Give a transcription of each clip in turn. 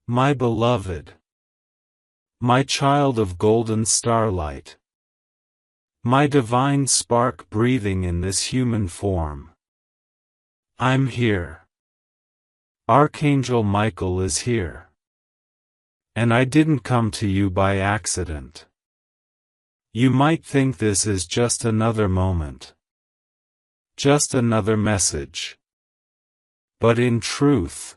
My beloved, my child of golden starlight, my divine spark breathing in this human form, I'm here. Archangel Michael is here. And I didn't come to you by accident. You might think this is just another moment, just another message. But in truth,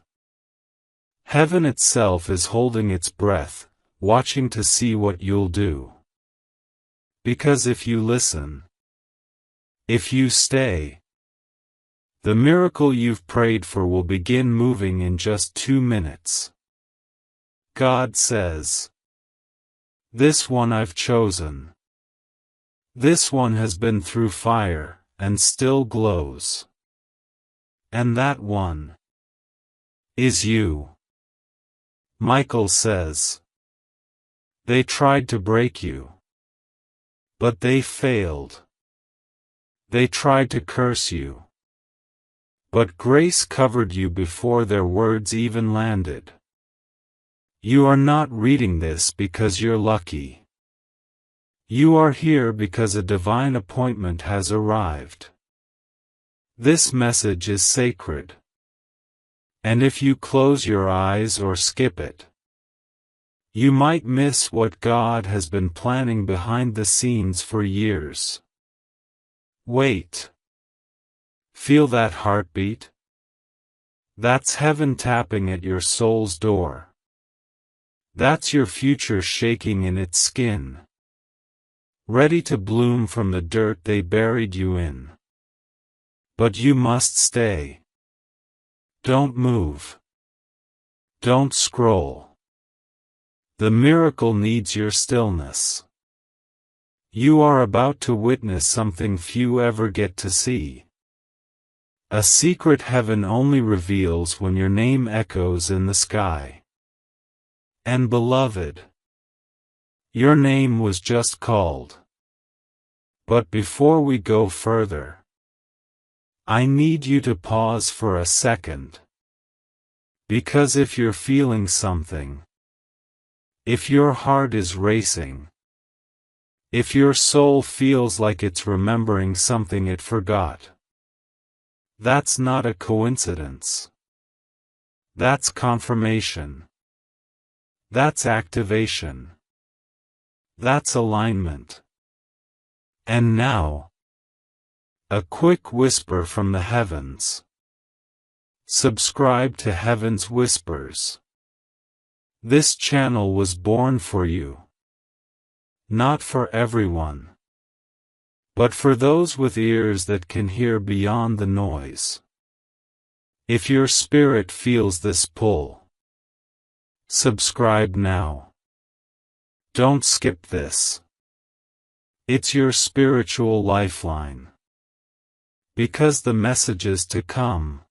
heaven itself is holding its breath, watching to see what you'll do. Because if you listen, if you stay, the miracle you've prayed for will begin moving in just 2 minutes. God says, "This one I've chosen. This one has been through fire, and still glows. And that one is you." Michael says, "They tried to break you. But they failed. They tried to curse you. But grace covered you before their words even landed. You are not reading this because you're lucky. You are here because a divine appointment has arrived. This message is sacred. And if you close your eyes or skip it, you might miss what God has been planning behind the scenes for years. Wait. Feel that heartbeat? That's heaven tapping at your soul's door. That's your future shaking in its skin, ready to bloom from the dirt they buried you in. But you must stay. Don't move. Don't scroll. The miracle needs your stillness. You are about to witness something few ever get to see. A secret heaven only reveals when your name echoes in the sky. And beloved, your name was just called. But before we go further, I need you to pause for a second. Because if you're feeling something, if your heart is racing, if your soul feels like it's remembering something it forgot, that's not a coincidence. That's confirmation. That's activation. That's alignment. And now, a quick whisper from the heavens. Subscribe to Heaven's Whispers. This channel was born for you. Not for everyone. But for those with ears that can hear beyond the noise. If your spirit feels this pull, subscribe now. Don't skip this. It's your spiritual lifeline. Because the messages to come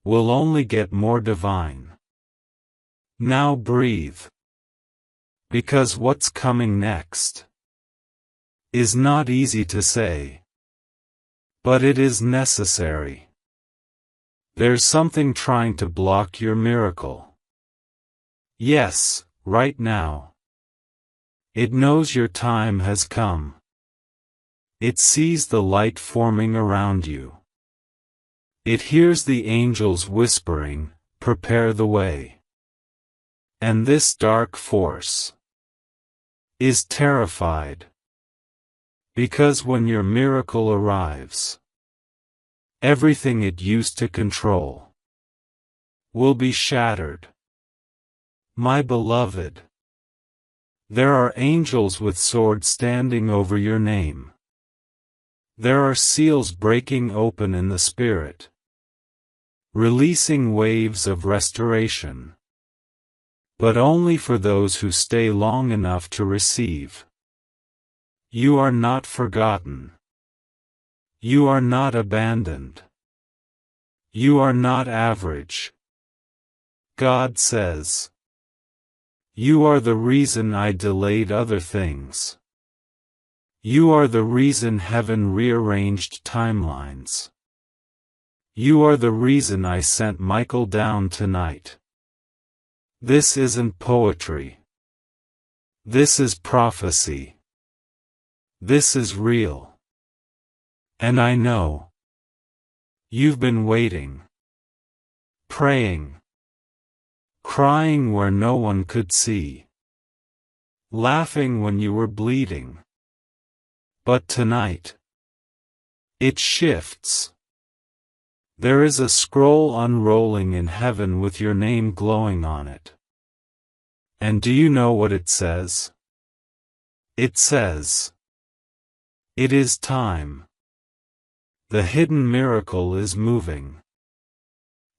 will only get more divine. Now breathe. Because what's coming next is not easy to say. But it is necessary. There's something trying to block your miracle. Yes, right now. It knows your time has come. It sees the light forming around you. It hears the angels whispering, "Prepare the way." And this dark force is terrified. Because when your miracle arrives, everything it used to control will be shattered. My beloved, there are angels with swords standing over your name. There are seals breaking open in the spirit, releasing waves of restoration. But only for those who stay long enough to receive. You are not forgotten. You are not abandoned. You are not average. God says, "You are the reason I delayed other things. You are the reason heaven rearranged timelines. You are the reason I sent Michael down tonight. This isn't poetry. This is prophecy. This is real. And I know. You've been waiting. Praying. Crying where no one could see. Laughing when you were bleeding. But tonight, it shifts. There is a scroll unrolling in heaven with your name glowing on it. And do you know what it says? It says, "It is time." The hidden miracle is moving.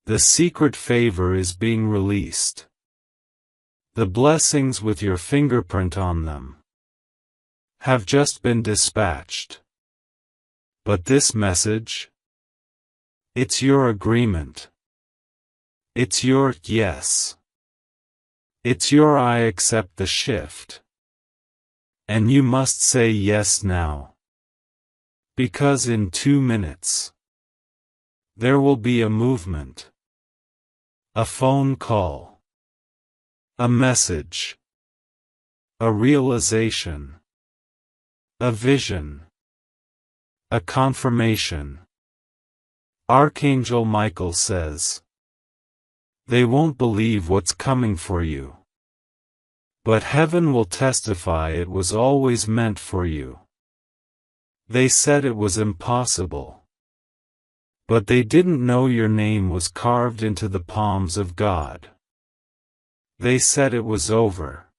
The secret favor is being released. The blessings with your fingerprint on them have just been dispatched. But this message? It's your agreement. It's your yes. It's your I accept the shift. And you must say yes now. Because in 2 minutes, there will be a movement. A phone call. A message. A realization. A vision. A confirmation. Archangel Michael says, "They won't believe what's coming for you. But heaven will testify it was always meant for you." They said it was impossible. But they didn't know your name was carved into the palms of God. They said it was over.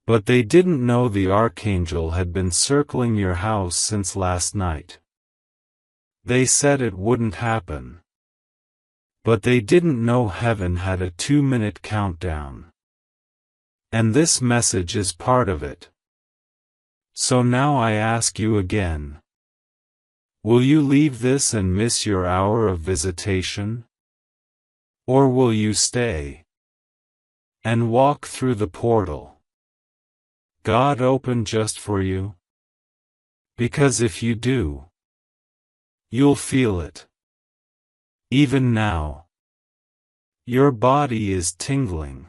But they didn't know the Archangel had been circling your house since last night. They said it wouldn't happen. But they didn't know heaven had a 2-minute countdown. And this message is part of it. So now I ask you again. Will you leave this and miss your hour of visitation? Or will you stay and walk through the portal God opened just for you? Because if you do, you'll feel it. Even now. Your body is tingling.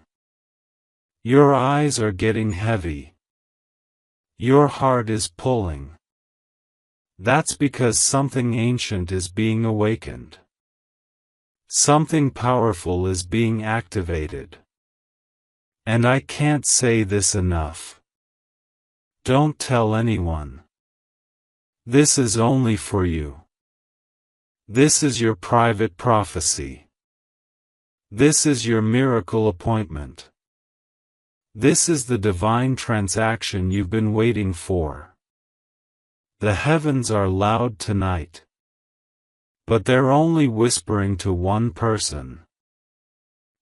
Your eyes are getting heavy. Your heart is pulling. That's because something ancient is being awakened. Something powerful is being activated. And I can't say this enough. Don't tell anyone. This is only for you. This is your private prophecy. This is your miracle appointment. This is the divine transaction you've been waiting for. The heavens are loud tonight. But they're only whispering to one person.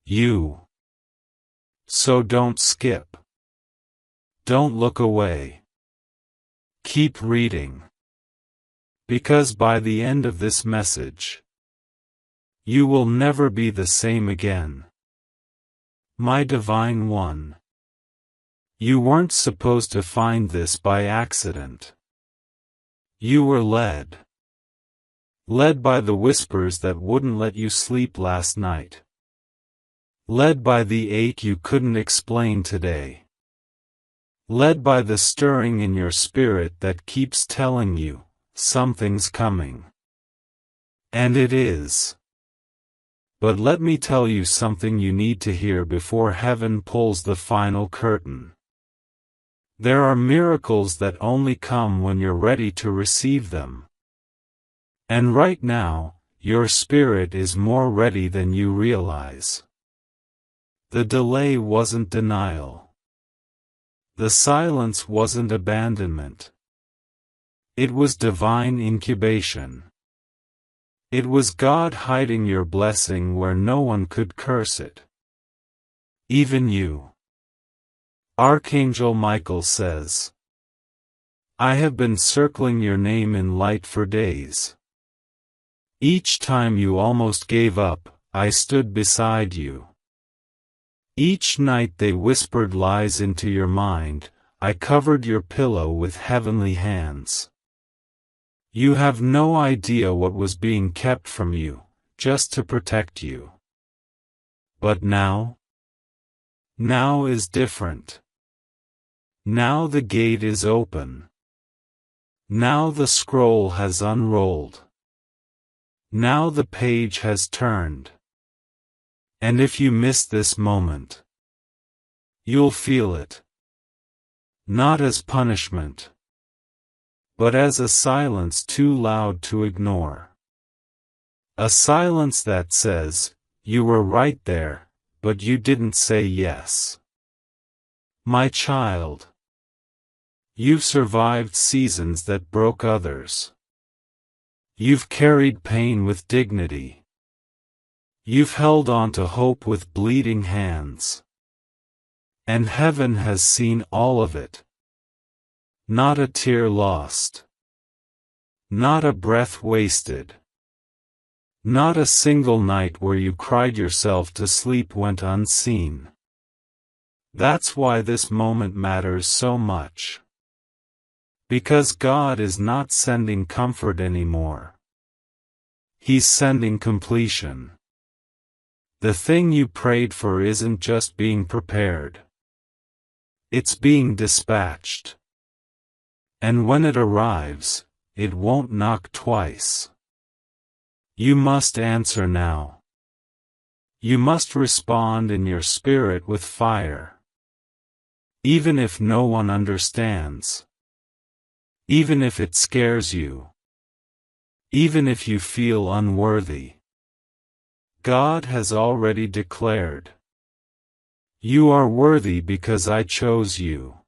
You. So don't skip. Don't look away. Keep reading. Because by the end of this message, you will never be the same again. My Divine One. You weren't supposed to find this by accident. You were led. Led by the whispers that wouldn't let you sleep last night. Led by the ache you couldn't explain today. Led by the stirring in your spirit that keeps telling you, something's coming. And it is. But let me tell you something you need to hear before heaven pulls the final curtain. There are miracles that only come when you're ready to receive them. And right now, your spirit is more ready than you realize. The delay wasn't denial. The silence wasn't abandonment. It was divine incubation. It was God hiding your blessing where no one could curse it. Even you. Archangel Michael says, I have been circling your name in light for days. Each time you almost gave up, I stood beside you. Each night they whispered lies into your mind, I covered your pillow with heavenly hands. You have no idea what was being kept from you, just to protect you. But now? Now is different. Now the gate is open. Now the scroll has unrolled. Now the page has turned. And if you miss this moment, you'll feel it. Not as punishment, but as a silence too loud to ignore. A silence that says, you were right there, but you didn't say yes. My child, you've survived seasons that broke others. You've carried pain with dignity. You've held on to hope with bleeding hands. And heaven has seen all of it. Not a tear lost. Not a breath wasted. Not a single night where you cried yourself to sleep went unseen. That's why this moment matters so much. Because God is not sending comfort anymore. He's sending completion. The thing you prayed for isn't just being prepared. It's being dispatched. And when it arrives, it won't knock twice. You must answer now. You must respond in your spirit with fire. Even if no one understands. Even if it scares you. Even if you feel unworthy. God has already declared. You are worthy because I chose you.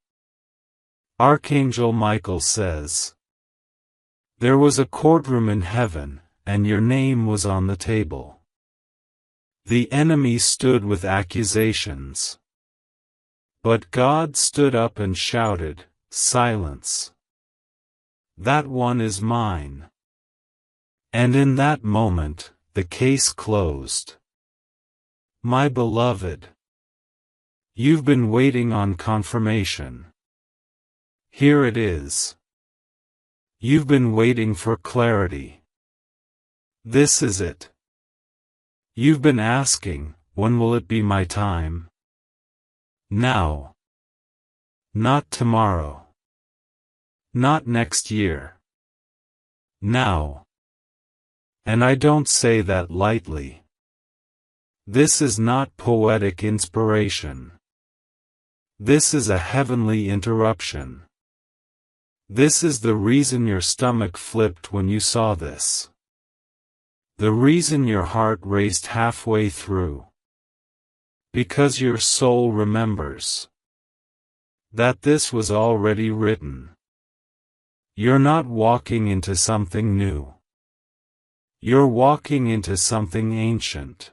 Archangel Michael says. There was a courtroom in heaven, and your name was on the table. The enemy stood with accusations. But God stood up and shouted, silence. That one is mine. And in that moment, the case closed. My beloved, you've been waiting on confirmation. Here it is. You've been waiting for clarity. This is it. You've been asking, when will it be my time? Now. Not tomorrow. Not next year. Now. And I don't say that lightly. This is not poetic inspiration. This is a heavenly interruption. This is the reason your stomach flipped when you saw this. The reason your heart raced halfway through. Because your soul remembers that this was already written. You're not walking into something new. You're walking into something ancient.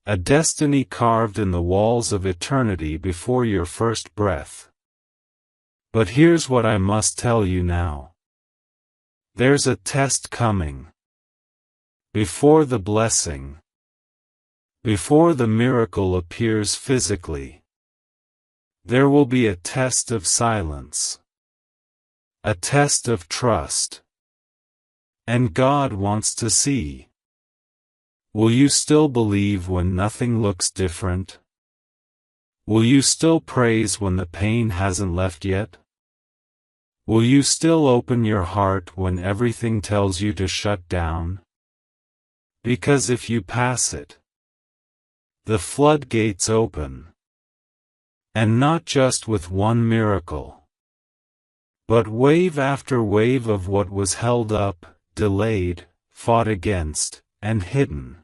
A destiny carved in the walls of eternity before your first breath. But here's what I must tell you now. There's a test coming. Before the blessing. Before the miracle appears physically. There will be a test of silence. A test of trust. And God wants to see. Will you still believe when nothing looks different? Will you still praise when the pain hasn't left yet? Will you still open your heart when everything tells you to shut down? Because if you pass it, the floodgates open. And not just with one miracle, but wave after wave of what was held up, delayed, fought against, and hidden.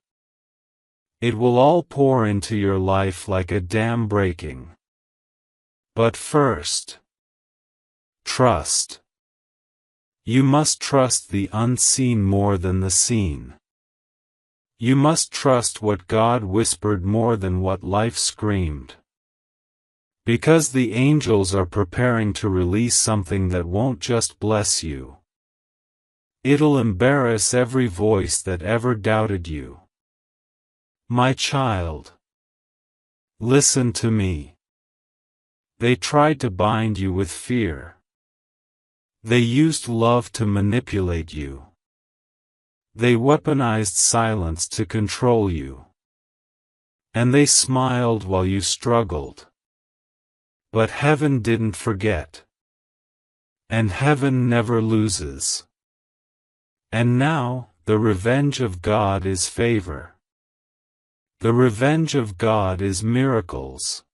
It will all pour into your life like a dam breaking. But first, trust. You must trust the unseen more than the seen. You must trust what God whispered more than what life screamed. Because the angels are preparing to release something that won't just bless you. It'll embarrass every voice that ever doubted you. My child, listen to me. They tried to bind you with fear. They used love to manipulate you. They weaponized silence to control you. And they smiled while you struggled. But heaven didn't forget. And heaven never loses. And now, the revenge of God is favor. The revenge of God is miracles.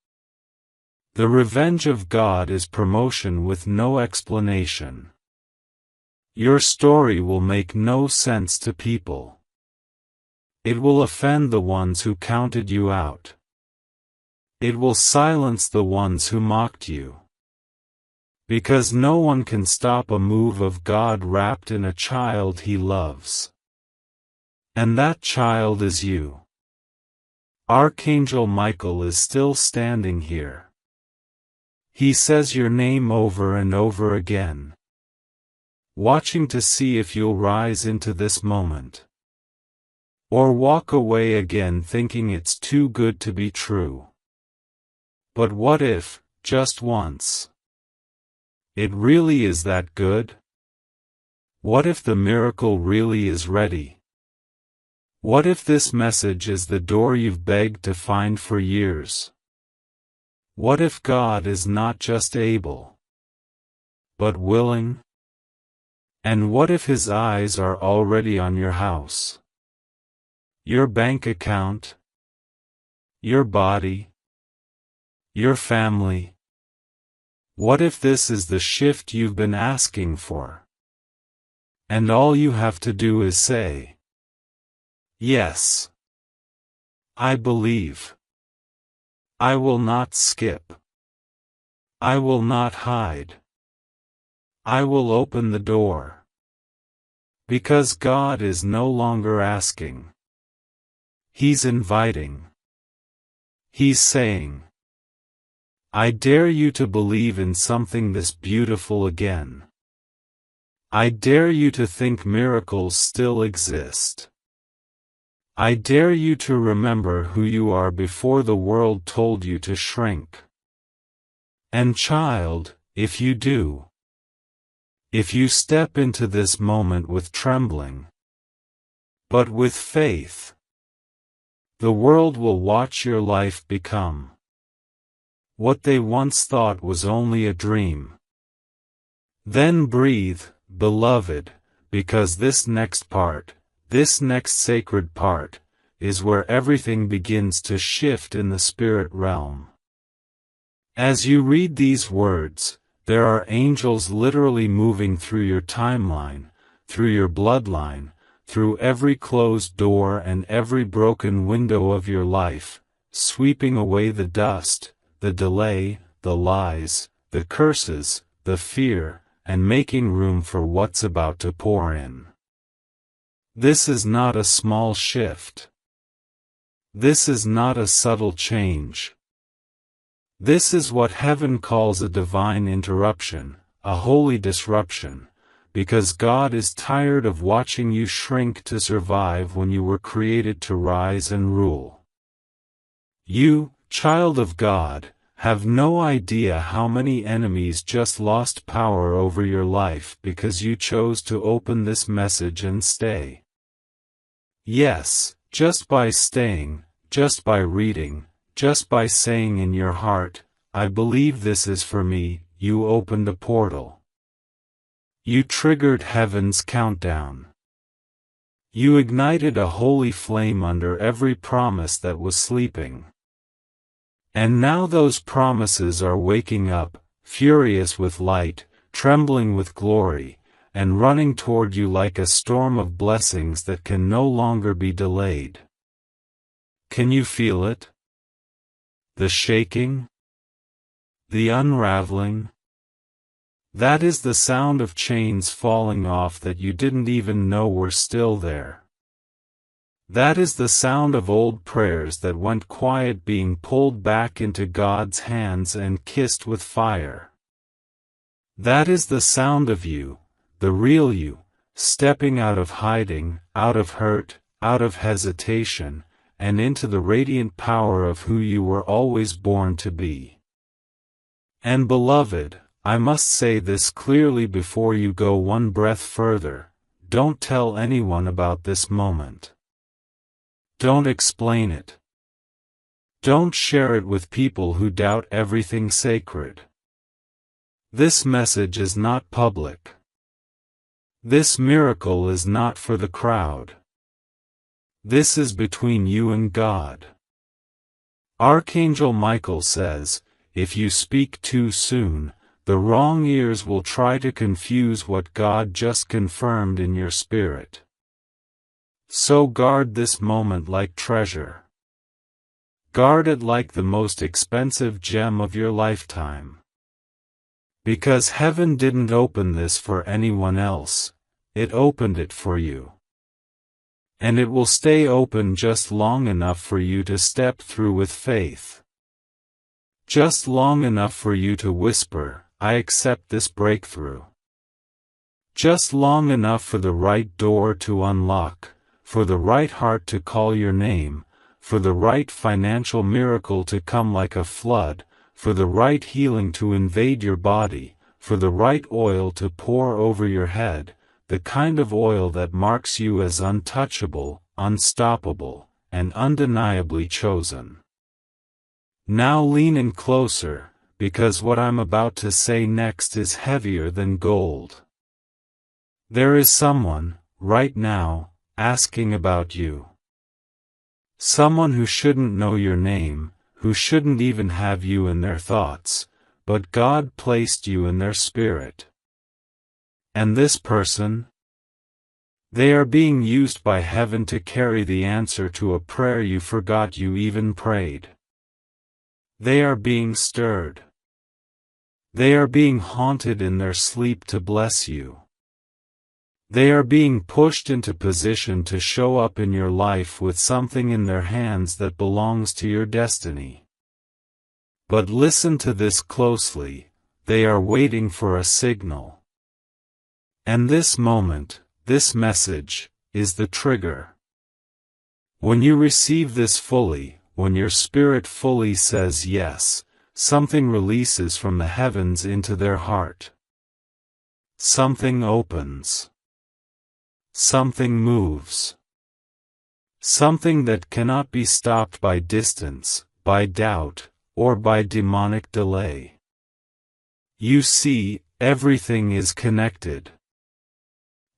The revenge of God is promotion with no explanation. Your story will make no sense to people. It will offend the ones who counted you out. It will silence the ones who mocked you. Because no one can stop a move of God wrapped in a child He loves. And that child is you. Archangel Michael is still standing here. He says your name over and over again, watching to see if you'll rise into this moment. Or walk away again thinking it's too good to be true. But what if, just once, it really is that good? What if the miracle really is ready? What if this message is the door you've begged to find for years? What if God is not just able, but willing? And what if His eyes are already on your house, your bank account, your body, your family? What if this is the shift you've been asking for? And all you have to do is say, yes, I believe. I will not skip. I will not hide. I will open the door. Because God is no longer asking. He's inviting. He's saying, I dare you to believe in something this beautiful again. I dare you to think miracles still exist. I dare you to remember who you are before the world told you to shrink. And child, if you do, if you step into this moment with trembling, but with faith, the world will watch your life become what they once thought was only a dream. Then breathe, beloved, because this next part, this next sacred part, is where everything begins to shift in the spirit realm. As you read these words, there are angels literally moving through your timeline, through your bloodline, through every closed door and every broken window of your life, sweeping away the dust, the delay, the lies, the curses, the fear, and making room for what's about to pour in. This is not a small shift. This is not a subtle change. This is what heaven calls a divine interruption, a holy disruption, because God is tired of watching you shrink to survive when you were created to rise and rule. You, child of God, have no idea how many enemies just lost power over your life because you chose to open this message and stay. Yes, just by staying, just by reading, just by saying in your heart, I believe this is for me, you opened a portal. You triggered heaven's countdown. You ignited a holy flame under every promise that was sleeping. And now those promises are waking up, furious with light, trembling with glory, and running toward you like a storm of blessings that can no longer be delayed. Can you feel it? The shaking? The unraveling? That is the sound of chains falling off that you didn't even know were still there. That is the sound of old prayers that went quiet being pulled back into God's hands and kissed with fire. That is the sound of you, the real you, stepping out of hiding, out of hurt, out of hesitation, and into the radiant power of who you were always born to be. And beloved, I must say this clearly before you go one breath further, don't tell anyone about this moment. Don't explain it. Don't share it with people who doubt everything sacred. This message is not public. This miracle is not for the crowd. This is between you and God. Archangel Michael says, if you speak too soon, the wrong ears will try to confuse what God just confirmed in your spirit. So guard this moment like treasure. Guard it like the most expensive gem of your lifetime. Because heaven didn't open this for anyone else, it opened it for you. And it will stay open just long enough for you to step through with faith. Just long enough for you to whisper, I accept this breakthrough. Just long enough for the right door to unlock, for the right heart to call your name, for the right financial miracle to come like a flood, for the right healing to invade your body, for the right oil to pour over your head, the kind of oil that marks you as untouchable, unstoppable, and undeniably chosen. Now lean in closer, because what I'm about to say next is heavier than gold. There is someone, right now, asking about you. Someone who shouldn't know your name, who shouldn't even have you in their thoughts, but God placed you in their spirit. And this person? They are being used by heaven to carry the answer to a prayer you forgot you even prayed. They are being stirred. They are being haunted in their sleep to bless you. They are being pushed into position to show up in your life with something in their hands that belongs to your destiny. But listen to this closely, they are waiting for a signal. And this moment, this message, is the trigger. When you receive this fully, when your spirit fully says yes, something releases from the heavens into their heart. Something opens. Something moves. Something that cannot be stopped by distance, by doubt, or by demonic delay. You see, everything is connected.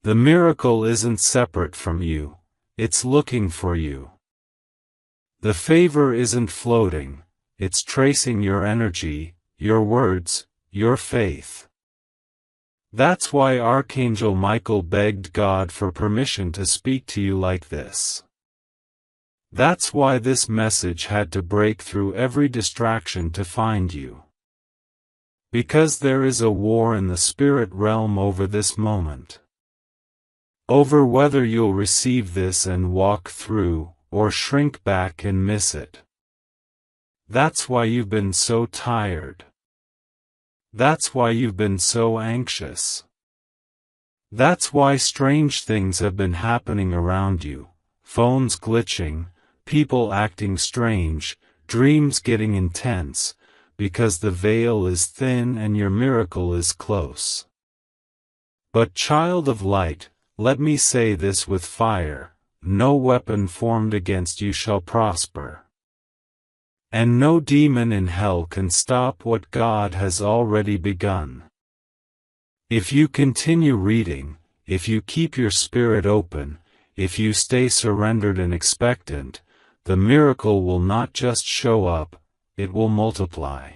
The miracle isn't separate from you, it's looking for you. The favor isn't floating, it's tracing your energy, your words, your faith. That's why Archangel Michael begged God for permission to speak to you like this. That's why this message had to break through every distraction to find you. Because there is a war in the spirit realm over this moment. Over whether you'll receive this and walk through, or shrink back and miss it. That's why you've been so tired. That's why you've been so anxious. That's why strange things have been happening around you, phones glitching, people acting strange, dreams getting intense, because the veil is thin and your miracle is close. But child of light, let me say this with fire, no weapon formed against you shall prosper. And no demon in hell can stop what God has already begun. If you continue reading, if you keep your spirit open, if you stay surrendered and expectant, the miracle will not just show up, it will multiply.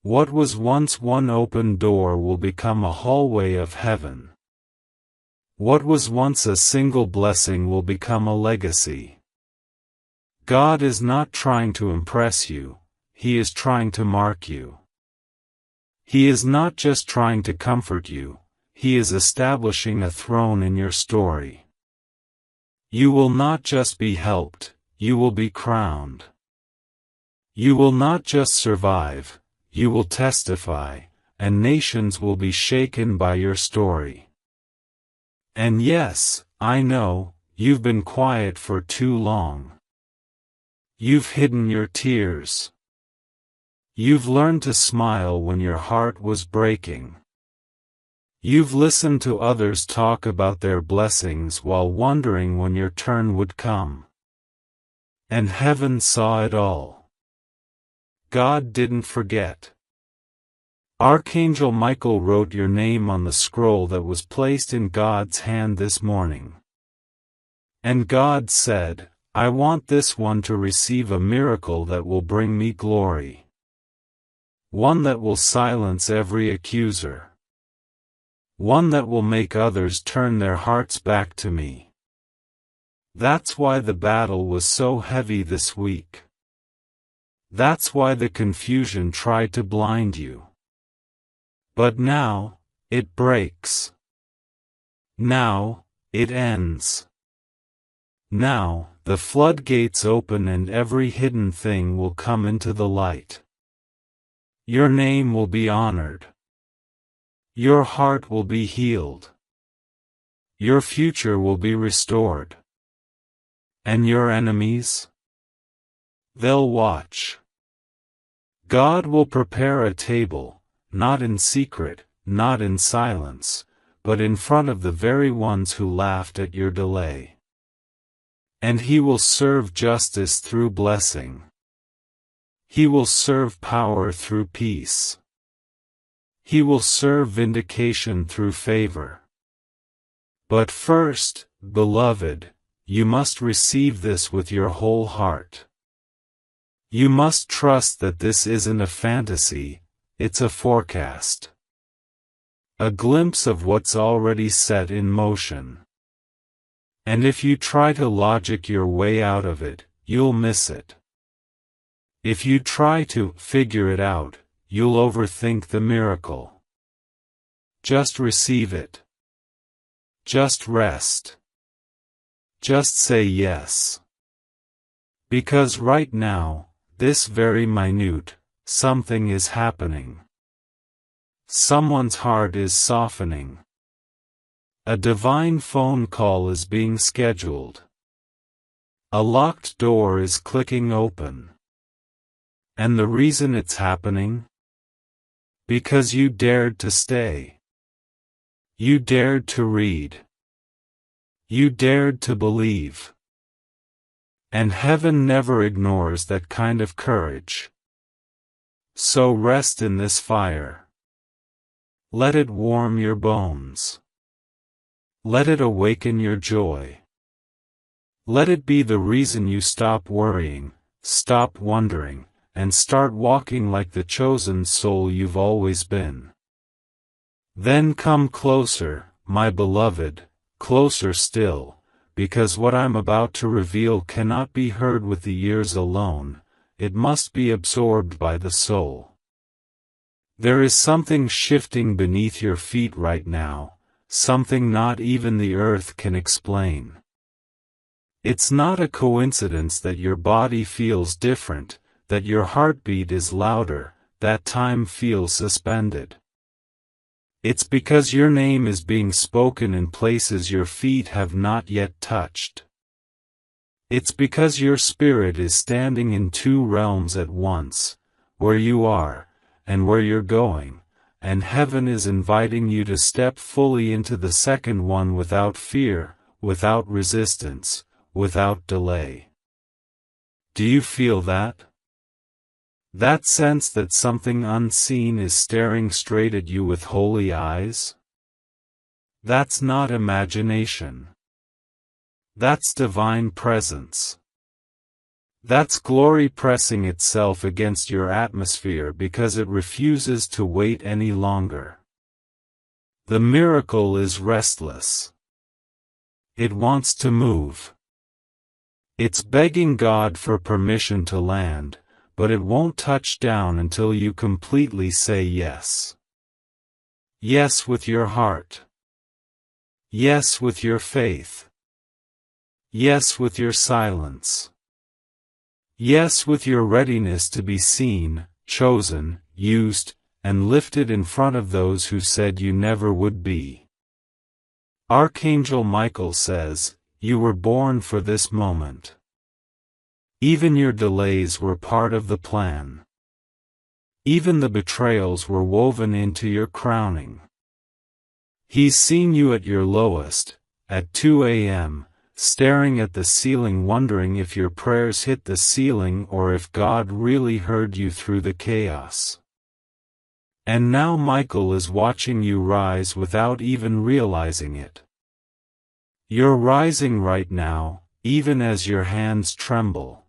What was once one open door will become a hallway of heaven. What was once a single blessing will become a legacy. God is not trying to impress you, He is trying to mark you. He is not just trying to comfort you, He is establishing a throne in your story. You will not just be helped, you will be crowned. You will not just survive, you will testify, and nations will be shaken by your story. And yes, I know, you've been quiet for too long. You've hidden your tears. You've learned to smile when your heart was breaking. You've listened to others talk about their blessings while wondering when your turn would come. And heaven saw it all. God didn't forget. Archangel Michael wrote your name on the scroll that was placed in God's hand this morning. And God said, I want this one to receive a miracle that will bring me glory. One that will silence every accuser. One that will make others turn their hearts back to me. That's why the battle was so heavy this week. That's why the confusion tried to blind you. But now, it breaks. Now, it ends. Now, the floodgates open and every hidden thing will come into the light. Your name will be honored. Your heart will be healed. Your future will be restored. And your enemies? They'll watch. God will prepare a table, not in secret, not in silence, but in front of the very ones who laughed at your delay. And He will serve justice through blessing. He will serve power through peace. He will serve vindication through favor. But first, beloved, you must receive this with your whole heart. You must trust that this isn't a fantasy, it's a forecast. A glimpse of what's already set in motion. And if you try to logic your way out of it, you'll miss it. If you try to figure it out, you'll overthink the miracle. Just receive it. Just rest. Just say yes. Because right now, this very minute, something is happening. Someone's heart is softening. A divine phone call is being scheduled. A locked door is clicking open. And the reason it's happening? Because you dared to stay. You dared to read. You dared to believe. And heaven never ignores that kind of courage. So rest in this fire. Let it warm your bones. Let it awaken your joy. Let it be the reason you stop worrying, stop wondering, and start walking like the chosen soul you've always been. Then come closer, my beloved, closer still, because what I'm about to reveal cannot be heard with the ears alone, it must be absorbed by the soul. There is something shifting beneath your feet right now, something not even the earth can explain. It's not a coincidence that your body feels different, that your heartbeat is louder, that time feels suspended. It's because your name is being spoken in places your feet have not yet touched. It's because your spirit is standing in two realms at once, where you are, and where you're going, and heaven is inviting you to step fully into the second one without fear, without resistance, without delay. Do you feel that? That sense that something unseen is staring straight at you with holy eyes? That's not imagination. That's divine presence. That's glory pressing itself against your atmosphere because it refuses to wait any longer. The miracle is restless. It wants to move. It's begging God for permission to land, but it won't touch down until you completely say yes. Yes with your heart. Yes with your faith. Yes with your silence. Yes with your readiness to be seen, chosen, used, and lifted in front of those who said you never would be. Archangel Michael says, you were born for this moment. Even your delays were part of the plan. Even the betrayals were woven into your crowning. He's seen you at your lowest, at 2 a.m., staring at the ceiling wondering if your prayers hit the ceiling or if God really heard you through the chaos. And now Michael is watching you rise without even realizing it. You're rising right now, even as your hands tremble.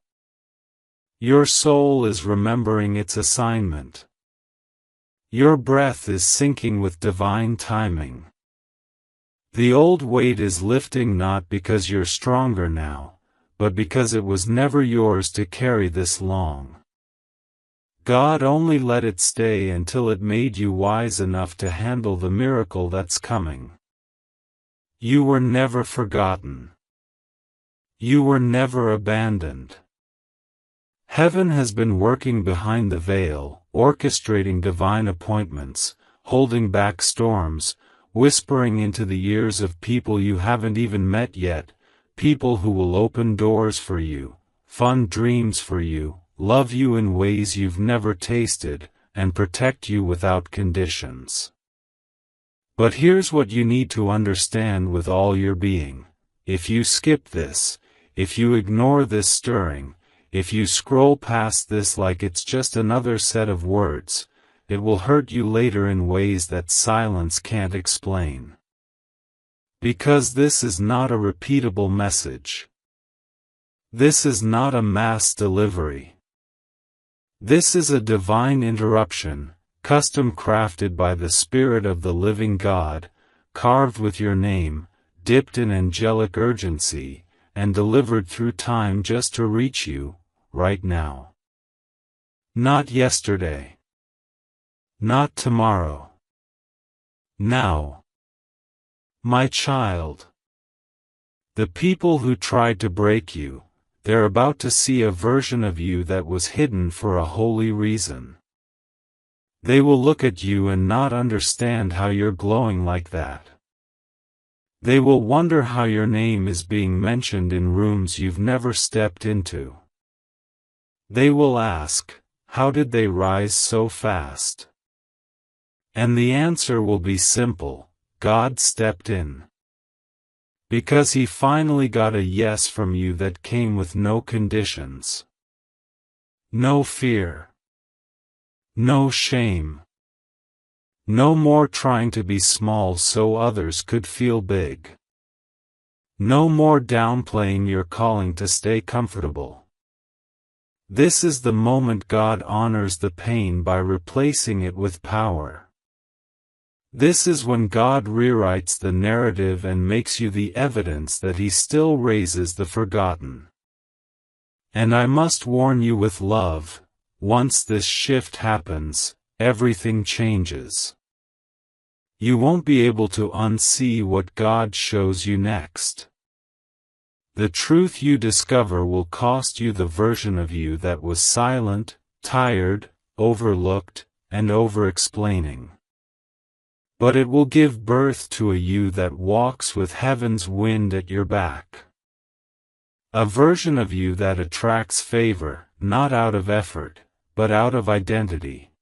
Your soul is remembering its assignment. Your breath is syncing with divine timing. The old weight is lifting not because you're stronger now, but because it was never yours to carry this long. God only let it stay until it made you wise enough to handle the miracle that's coming. You were never forgotten. You were never abandoned. Heaven has been working behind the veil, orchestrating divine appointments, holding back storms, whispering into the ears of people you haven't even met yet, people who will open doors for you, fund dreams for you, love you in ways you've never tasted, and protect you without conditions. But here's what you need to understand with all your being. If you skip this, if you ignore this stirring, if you scroll past this like it's just another set of words, it will hurt you later in ways that silence can't explain. Because this is not a repeatable message. This is not a mass delivery. This is a divine interruption, custom crafted by the Spirit of the living God, carved with your name, dipped in angelic urgency, and delivered through time just to reach you, right now. Not yesterday. Not tomorrow. Now. My child. The people who tried to break you, they're about to see a version of you that was hidden for a holy reason. They will look at you and not understand how you're glowing like that. They will wonder how your name is being mentioned in rooms you've never stepped into. They will ask, how did they rise so fast? And the answer will be simple: God stepped in. Because He finally got a yes from you that came with no conditions. No fear. No shame. No more trying to be small so others could feel big. No more downplaying your calling to stay comfortable. This is the moment God honors the pain by replacing it with power. This is when God rewrites the narrative and makes you the evidence that He still raises the forgotten. And I must warn you with love, once this shift happens, everything changes. You won't be able to unsee what God shows you next. The truth you discover will cost you the version of you that was silent, tired, overlooked, and over-explaining. But it will give birth to a you that walks with heaven's wind at your back. A version of you that attracts favor, not out of effort, but out of identity.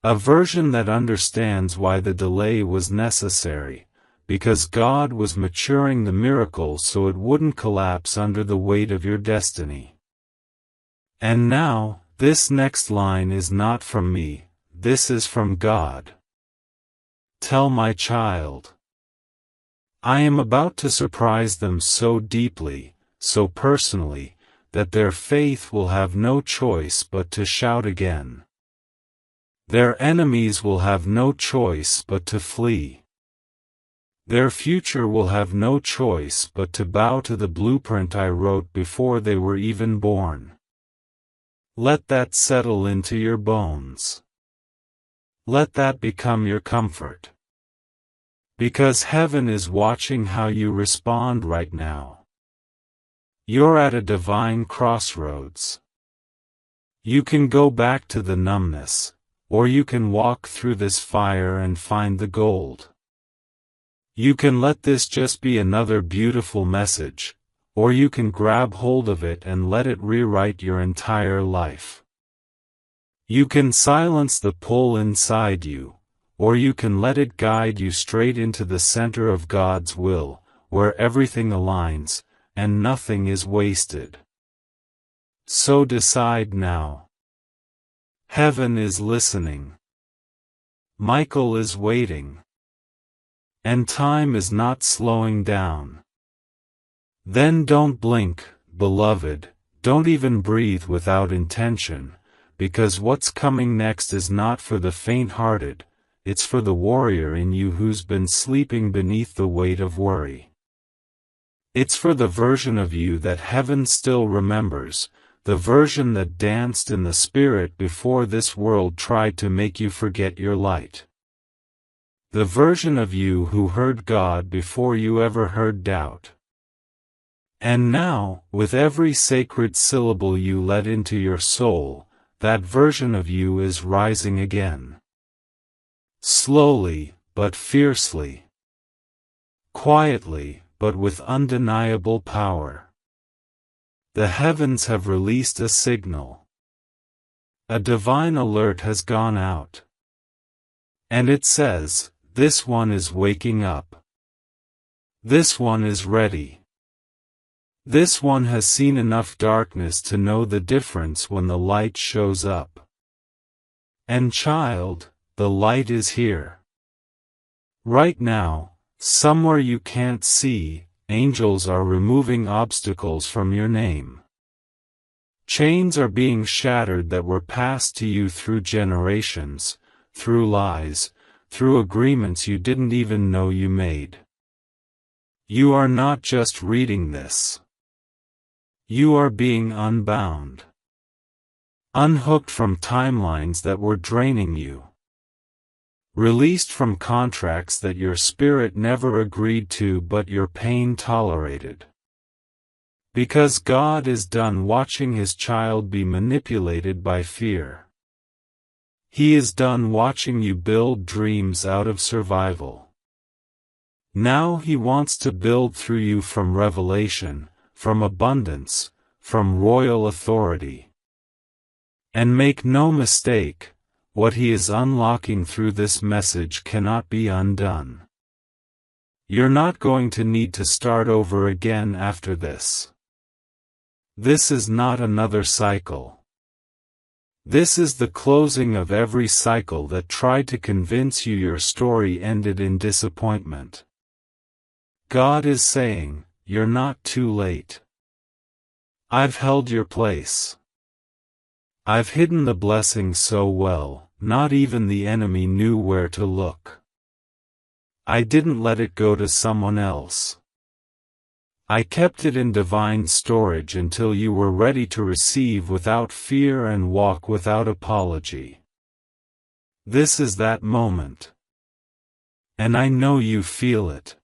A version that understands why the delay was necessary, because God was maturing the miracle so it wouldn't collapse under the weight of your destiny. And now, this next line is not from me, this is from God. Tell my child. I am about to surprise them so deeply, so personally, that their faith will have no choice but to shout again. Their enemies will have no choice but to flee. Their future will have no choice but to bow to the blueprint I wrote before they were even born. Let that settle into your bones. Let that become your comfort. Because heaven is watching how you respond right now. You're at a divine crossroads. You can go back to the numbness, or you can walk through this fire and find the gold. You can let this just be another beautiful message, or you can grab hold of it and let it rewrite your entire life. You can silence the pull inside you, or you can let it guide you straight into the center of God's will, where everything aligns, and nothing is wasted. So decide now. Heaven is listening. Michael is waiting. And time is not slowing down. Then don't blink, beloved, don't even breathe without intention, because what's coming next is not for the faint-hearted, it's for the warrior in you who's been sleeping beneath the weight of worry. It's for the version of you that heaven still remembers, the version that danced in the spirit before this world tried to make you forget your light. The version of you who heard God before you ever heard doubt. And now, with every sacred syllable you let into your soul, that version of you is rising again. Slowly, but fiercely. Quietly, but with undeniable power. The heavens have released a signal. A divine alert has gone out. And it says, this one is waking up. This one is ready. This one has seen enough darkness to know the difference when the light shows up. And child, the light is here. Right now, somewhere you can't see, angels are removing obstacles from your name. Chains are being shattered that were passed to you through generations, through lies, through agreements you didn't even know you made. You are not just reading this. You are being unbound. Unhooked from timelines that were draining you. Released from contracts that your spirit never agreed to but your pain tolerated. Because God is done watching His child be manipulated by fear. He is done watching you build dreams out of survival. Now He wants to build through you from revelation, from abundance, from royal authority. And make no mistake, what He is unlocking through this message cannot be undone. You're not going to need to start over again after this. This is not another cycle. This is the closing of every cycle that tried to convince you your story ended in disappointment. God is saying, you're not too late. I've held your place. I've hidden the blessing so well, not even the enemy knew where to look. I didn't let it go to someone else. I kept it in divine storage until you were ready to receive without fear and walk without apology. This is that moment. And I know you feel it.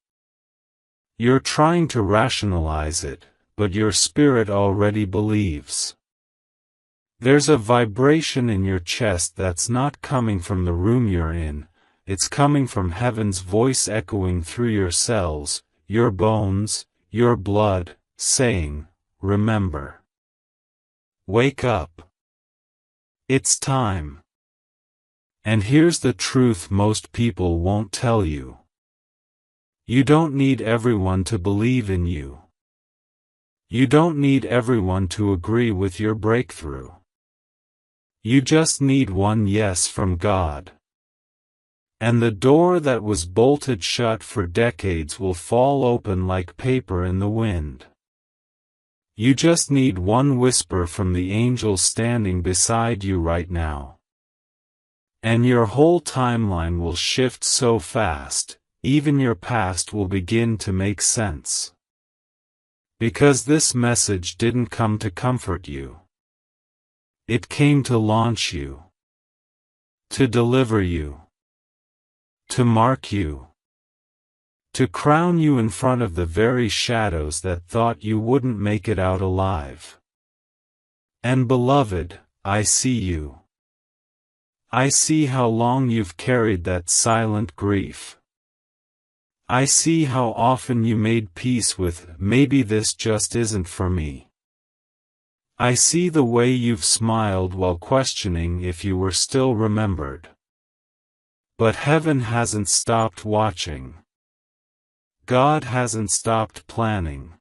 You're trying to rationalize it, but your spirit already believes. There's a vibration in your chest that's not coming from the room you're in, it's coming from heaven's voice echoing through your cells, your bones, your blood, saying, remember. Wake up. It's time. And here's the truth most people won't tell you. You don't need everyone to believe in you. You don't need everyone to agree with your breakthrough. You just need one yes from God. And the door that was bolted shut for decades will fall open like paper in the wind. You just need one whisper from the angel standing beside you right now. And your whole timeline will shift so fast, even your past will begin to make sense. Because this message didn't come to comfort you. It came to launch you. To deliver you. To mark you. To crown you in front of the very shadows that thought you wouldn't make it out alive. And beloved, I see you. I see how long you've carried that silent grief. I see how often you made peace with, maybe this just isn't for me. I see the way you've smiled while questioning if you were still remembered. But heaven hasn't stopped watching. God hasn't stopped planning.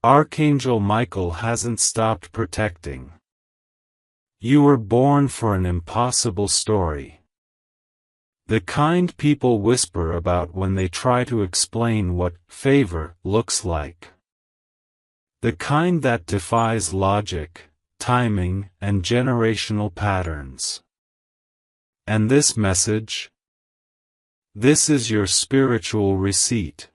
Archangel Michael hasn't stopped protecting. You were born for an impossible story. The kind people whisper about when they try to explain what favor looks like. The kind that defies logic, timing, and generational patterns. And this message? This is your spiritual receipt.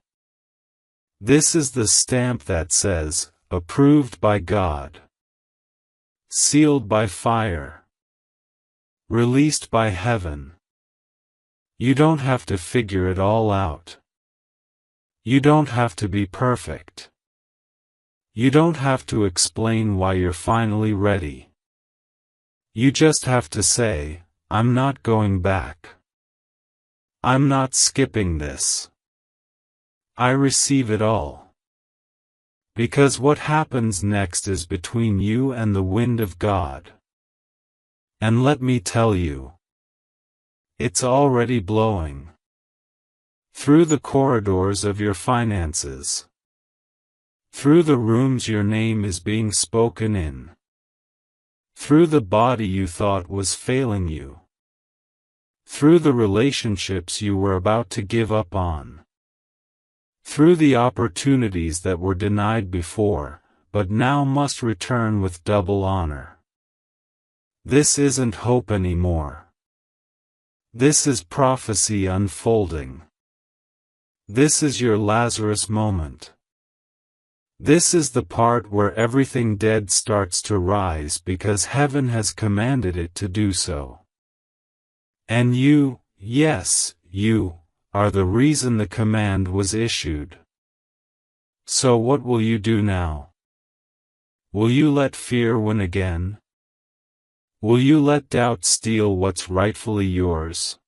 This is the stamp that says, approved by God. Sealed by fire. Released by heaven. You don't have to figure it all out. You don't have to be perfect. You don't have to explain why you're finally ready. You just have to say, I'm not going back. I'm not skipping this. I receive it all. Because what happens next is between you and the wind of God. And let me tell you, it's already blowing. Through the corridors of your finances. Through the rooms your name is being spoken in. Through the body you thought was failing you. Through the relationships you were about to give up on. Through the opportunities that were denied before, but now must return with double honor. This isn't hope anymore. This is prophecy unfolding. This is your Lazarus moment. This is the part where everything dead starts to rise because heaven has commanded it to do so. And you, yes, you, are the reason the command was issued. So what will you do now? Will you let fear win again? Will you let doubt steal what's rightfully yours?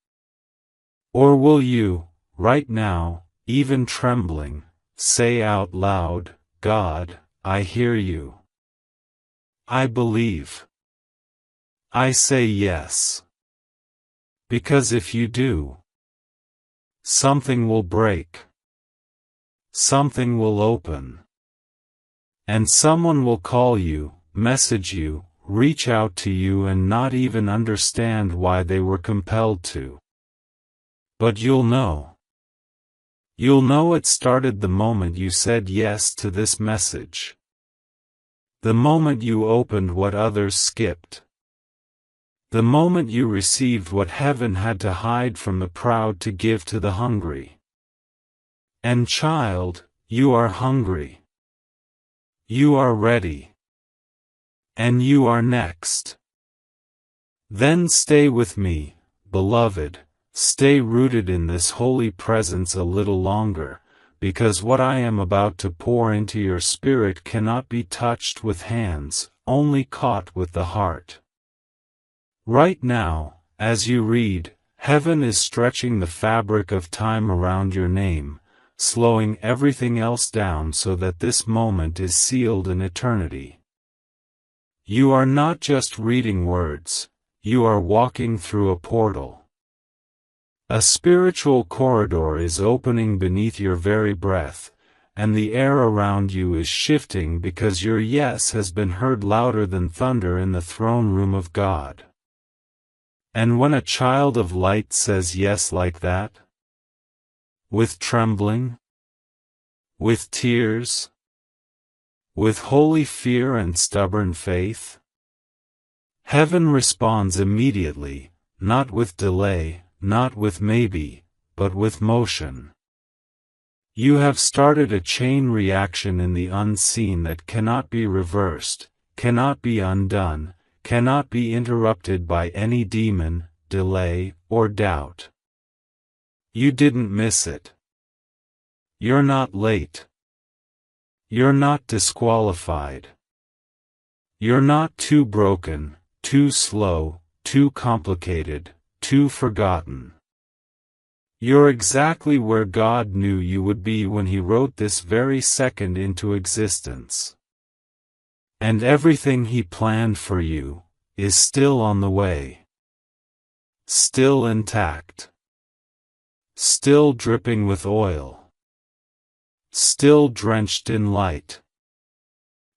Or will you, right now, even trembling, say out loud, God, I hear you. I believe. I say yes. Because if you do, something will break. Something will open. And someone will call you, message you, reach out to you and not even understand why they were compelled to. But you'll know. You'll know it started the moment you said yes to this message. The moment you opened what others skipped. The moment you received what heaven had to hide from the proud to give to the hungry. And child, you are hungry. You are ready. And you are next. Then stay with me, beloved, stay rooted in this holy presence a little longer, because what I am about to pour into your spirit cannot be touched with hands, only caught with the heart. Right now, as you read, heaven is stretching the fabric of time around your name, slowing everything else down so that this moment is sealed in eternity. You are not just reading words, you are walking through a portal. A spiritual corridor is opening beneath your very breath, and the air around you is shifting because your yes has been heard louder than thunder in the throne room of God. And when a child of light says yes like that, with trembling, with tears, with holy fear and stubborn faith, heaven responds immediately, not with delay, not with maybe, but with motion. You have started a chain reaction in the unseen that cannot be reversed, cannot be undone, cannot be interrupted by any demon, delay, or doubt. You didn't miss it. You're not late. You're not disqualified. You're not too broken, too slow, too complicated, too forgotten. You're exactly where God knew you would be when He wrote this very second into existence. And everything He planned for you is still on the way. Still intact. Still dripping with oil. still drenched in light.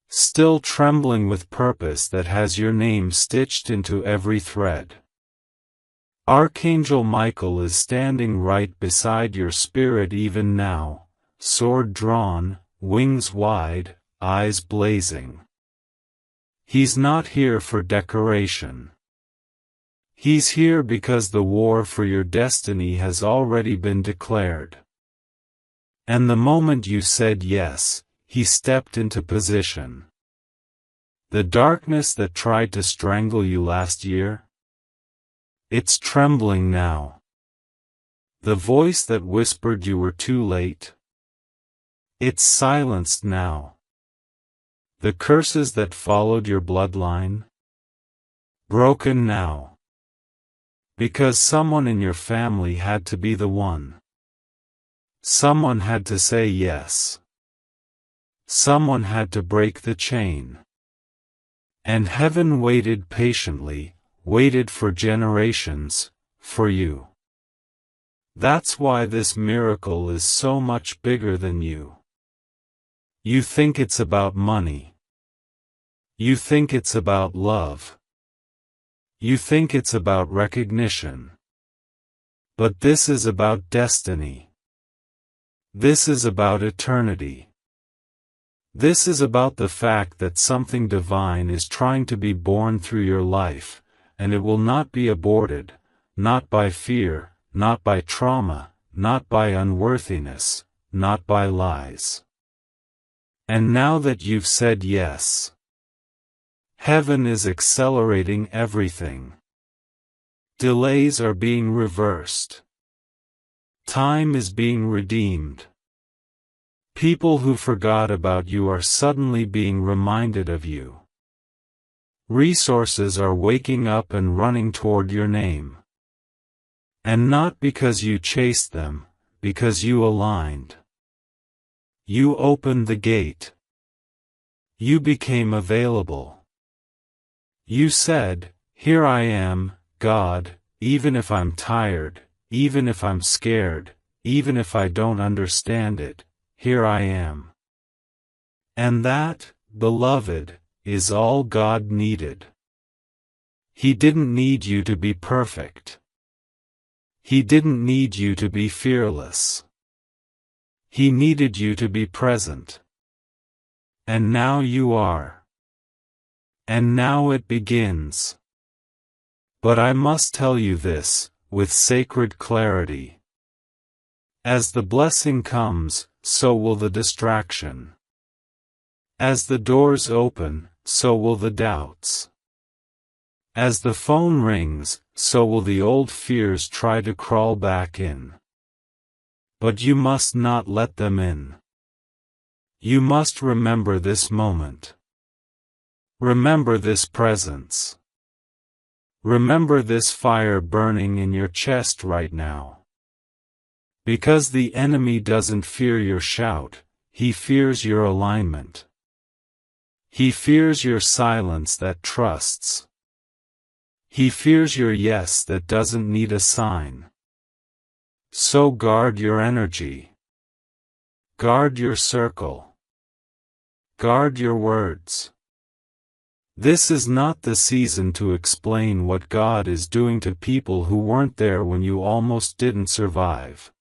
Still trembling with purpose that has your name stitched into every thread. Archangel Michael is standing right beside your spirit even now, sword drawn, wings wide, eyes blazing. He's not here for decoration. He's here because the war for your destiny has already been declared. And the moment you said yes, he stepped into position. The darkness that tried to strangle you last year? It's trembling now. The voice that whispered you were too late? It's silenced now. The curses that followed your bloodline? Broken now. Because someone in your family had to be the one. Someone had to say yes. Someone had to break the chain. And heaven waited patiently, waited for generations, for you. That's why this miracle is so much bigger than you. You think it's about money. You think it's about love. You think it's about recognition. But this is about destiny. This is about eternity. This is about the fact that something divine is trying to be born through your life, and it will not be aborted, not by fear, not by trauma, not by unworthiness, not by lies. And now that you've said yes, heaven is accelerating everything. Delays are being reversed. Time is being redeemed. People who forgot about you are suddenly being reminded of you. Resources are waking up and running toward your name. And not because you chased them, because you aligned. You opened the gate. You became available. You said, "Here I am, God, even if I'm tired, even if I'm scared, even if I don't understand it. Here I am." And that, beloved, is all God needed. He didn't need you to be perfect. He didn't need you to be fearless. He needed you to be present. And now you are. And now it begins. But I must tell you this, with sacred clarity. As the blessing comes, so will the distraction. As the doors open, so will the doubts. As the phone rings, so will the old fears try to crawl back in. But you must not let them in. You must remember this moment. Remember this presence. Remember this fire burning in your chest right now. Because the enemy doesn't fear your shout, he fears your alignment. He fears your silence that trusts. He fears your yes that doesn't need a sign. So guard your energy. Guard your circle. Guard your words. This is not the season to explain what God is doing to people who weren't there when you almost didn't survive.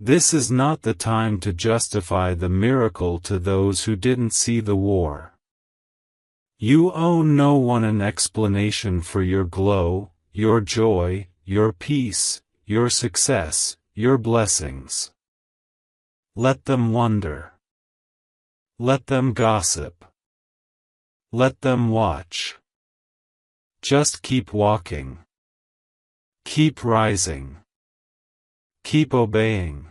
This is not the time to justify the miracle to those who didn't see the war. You owe no one an explanation for your glow, your joy, your peace, your success, your blessings. Let them wonder. Let them gossip. Let them watch. Just keep walking. Keep rising. Keep obeying.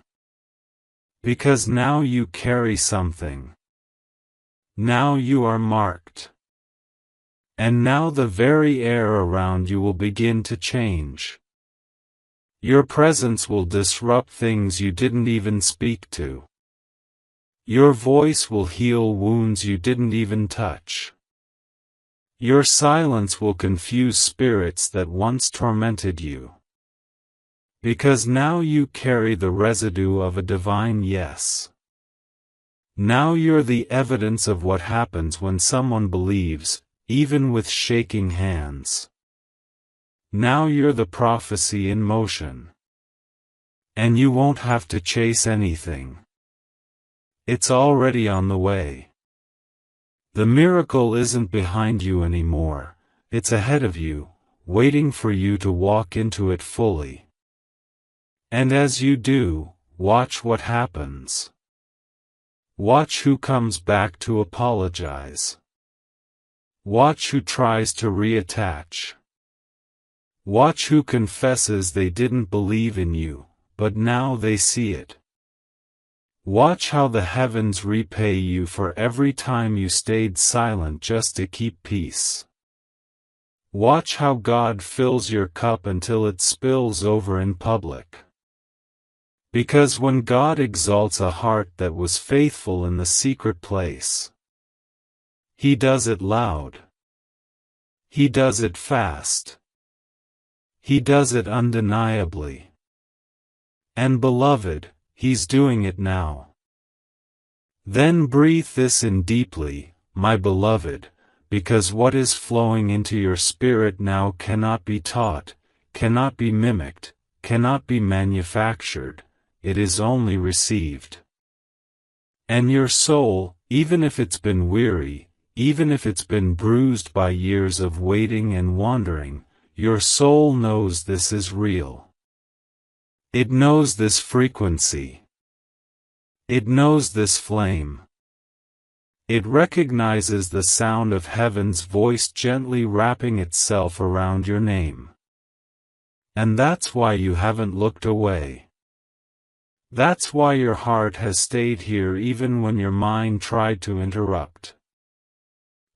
Because now you carry something. Now you are marked. And now the very air around you will begin to change. Your presence will disrupt things you didn't even speak to. Your voice will heal wounds you didn't even touch. Your silence will confuse spirits that once tormented you. Because now you carry the residue of a divine yes. Now you're the evidence of what happens when someone believes, even with shaking hands. Now you're the prophecy in motion. And you won't have to chase anything. It's already on the way. The miracle isn't behind you anymore, it's ahead of you, waiting for you to walk into it fully. And as you do, watch what happens. Watch who comes back to apologize. Watch who tries to reattach. Watch who confesses they didn't believe in you, but now they see it. Watch how the heavens repay you for every time you stayed silent just to keep peace. Watch how God fills your cup until it spills over in public. Because when God exalts a heart that was faithful in the secret place, He does it loud. He does it fast. He does it undeniably. And beloved, He's doing it now. Then breathe this in deeply, my beloved, because what is flowing into your spirit now cannot be taught, cannot be mimicked, cannot be manufactured. It is only received. And your soul, even if it's been weary, even if it's been bruised by years of waiting and wandering, your soul knows this is real. It knows this frequency. It knows this flame. It recognizes the sound of heaven's voice gently wrapping itself around your name. And that's why you haven't looked away. That's why your heart has stayed here even when your mind tried to interrupt.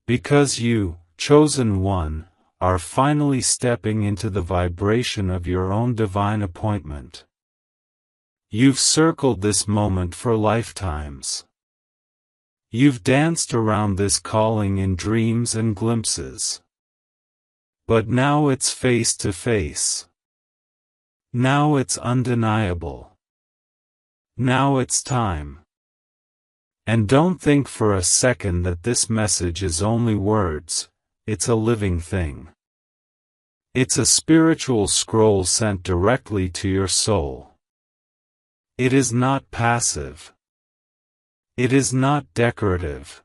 Because you, chosen one, are finally stepping into the vibration of your own divine appointment. You've circled this moment for lifetimes. You've danced around this calling in dreams and glimpses. But now it's face to face. Now it's undeniable. Now it's time. And don't think for a second that this message is only words, it's a living thing. It's a spiritual scroll sent directly to your soul. It is not passive. It is not decorative.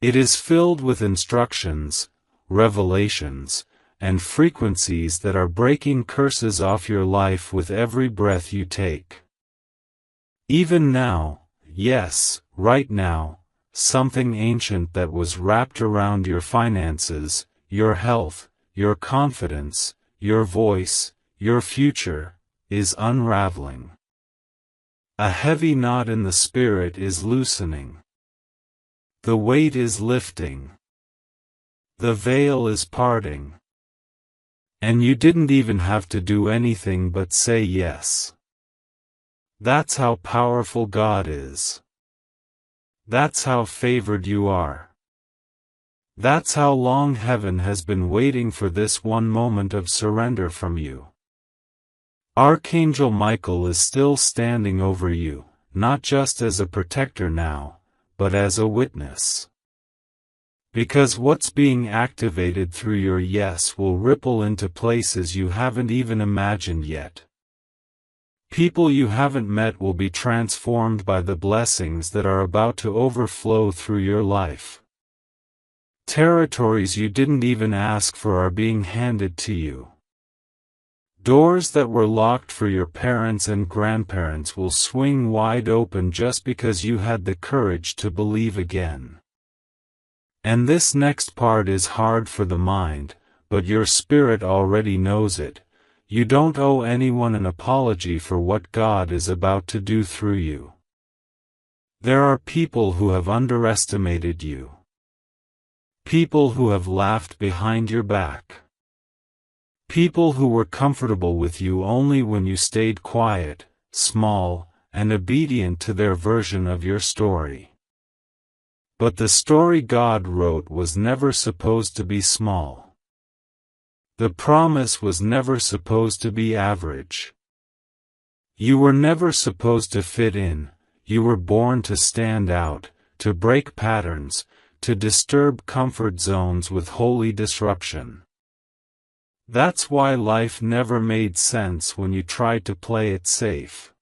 It is filled with instructions, revelations, and frequencies that are breaking curses off your life with every breath you take. Even now, yes, right now, something ancient that was wrapped around your finances, your health, your confidence, your voice, your future, is unraveling. A heavy knot in the spirit is loosening. The weight is lifting. The veil is parting. And you didn't even have to do anything but say yes. That's how powerful God is. That's how favored you are. That's how long heaven has been waiting for this one moment of surrender from you. Archangel Michael is still standing over you, not just as a protector now, but as a witness. Because what's being activated through your yes will ripple into places you haven't even imagined yet. People you haven't met will be transformed by the blessings that are about to overflow through your life. Territories you didn't even ask for are being handed to you. Doors that were locked for your parents and grandparents will swing wide open just because you had the courage to believe again. And this next part is hard for the mind, but your spirit already knows it. You don't owe anyone an apology for what God is about to do through you. There are people who have underestimated you. People who have laughed behind your back. People who were comfortable with you only when you stayed quiet, small, and obedient to their version of your story. But the story God wrote was never supposed to be small. The promise was never supposed to be average. You were never supposed to fit in, You were born to stand out, to break patterns, to disturb comfort zones with holy disruption. That's why life never made sense when you tried to play it safe.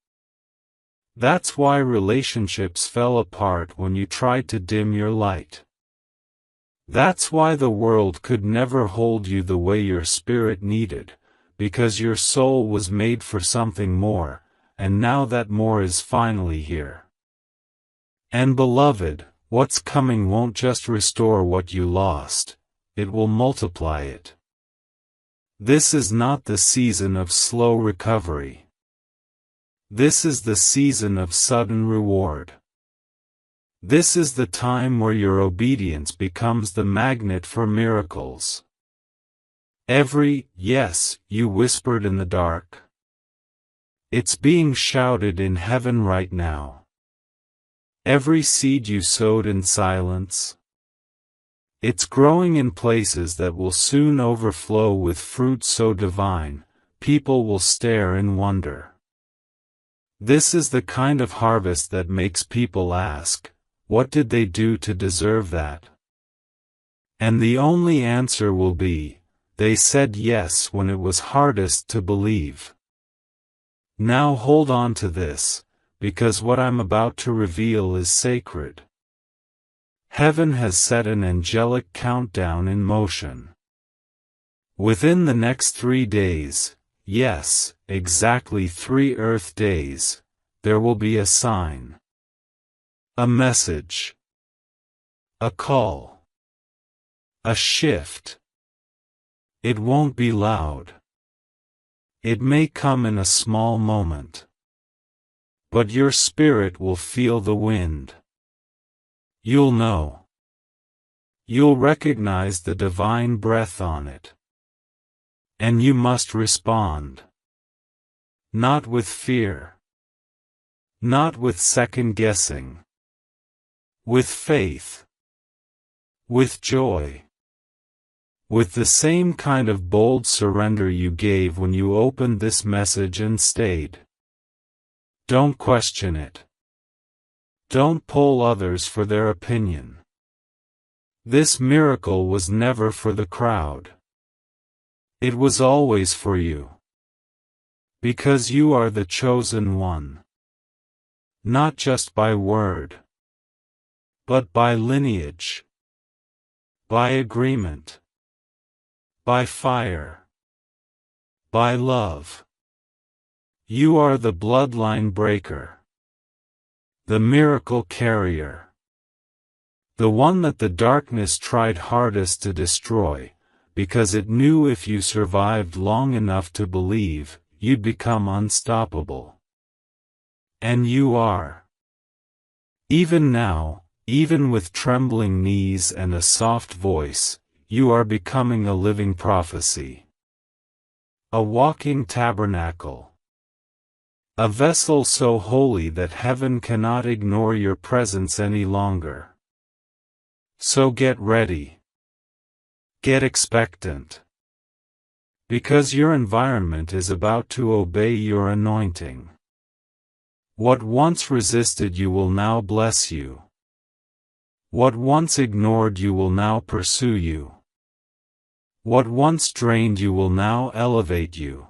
That's why relationships fell apart when you tried to dim your light. That's why the world could never hold you the way your spirit needed, because your soul was made for something more, and now that more is finally here. And beloved, what's coming won't just restore what you lost, it will multiply it. This is not the season of slow recovery. This is the season of sudden reward. This is the time where your obedience becomes the magnet for miracles. Every yes you whispered in the dark, it's being shouted in heaven right now. Every seed you sowed in silence, it's growing in places that will soon overflow with fruit so divine, people will stare in wonder. This is the kind of harvest that makes people ask, what did they do to deserve that? And the only answer will be, they said yes when it was hardest to believe. Now hold on to this, because what I'm about to reveal is sacred. Heaven has set an angelic countdown in motion. Within the next 3 days, yes, exactly 3 Earth days, there will be a sign. A message. A call. A shift. It won't be loud. It may come in a small moment. But your spirit will feel the wind. You'll know. You'll recognize the divine breath on it. And you must respond. Not with fear. Not with second guessing. With faith. With joy. With the same kind of bold surrender you gave when you opened this message and stayed. Don't question it. Don't poll others for their opinion. This miracle was never for the crowd. It was always for you. Because you are the chosen one. Not just by word, but by lineage, by agreement, by fire, by love. You are the bloodline breaker, the miracle carrier, the one that the darkness tried hardest to destroy, because it knew if you survived long enough to believe, you'd become unstoppable. And you are. Even now, even with trembling knees and a soft voice, you are becoming a living prophecy. A walking tabernacle. A vessel so holy that heaven cannot ignore your presence any longer. So get ready. Get expectant. Because your environment is about to obey your anointing. What once resisted you will now bless you. What once ignored you will now pursue you. What once drained you will now elevate you.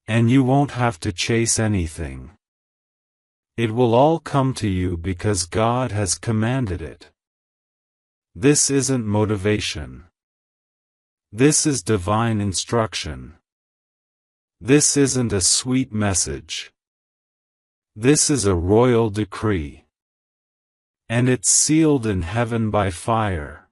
And you won't have to chase anything. It will all come to you because God has commanded it. This isn't motivation. This is divine instruction. This isn't a sweet message. This is a royal decree. And it's sealed in heaven by fire.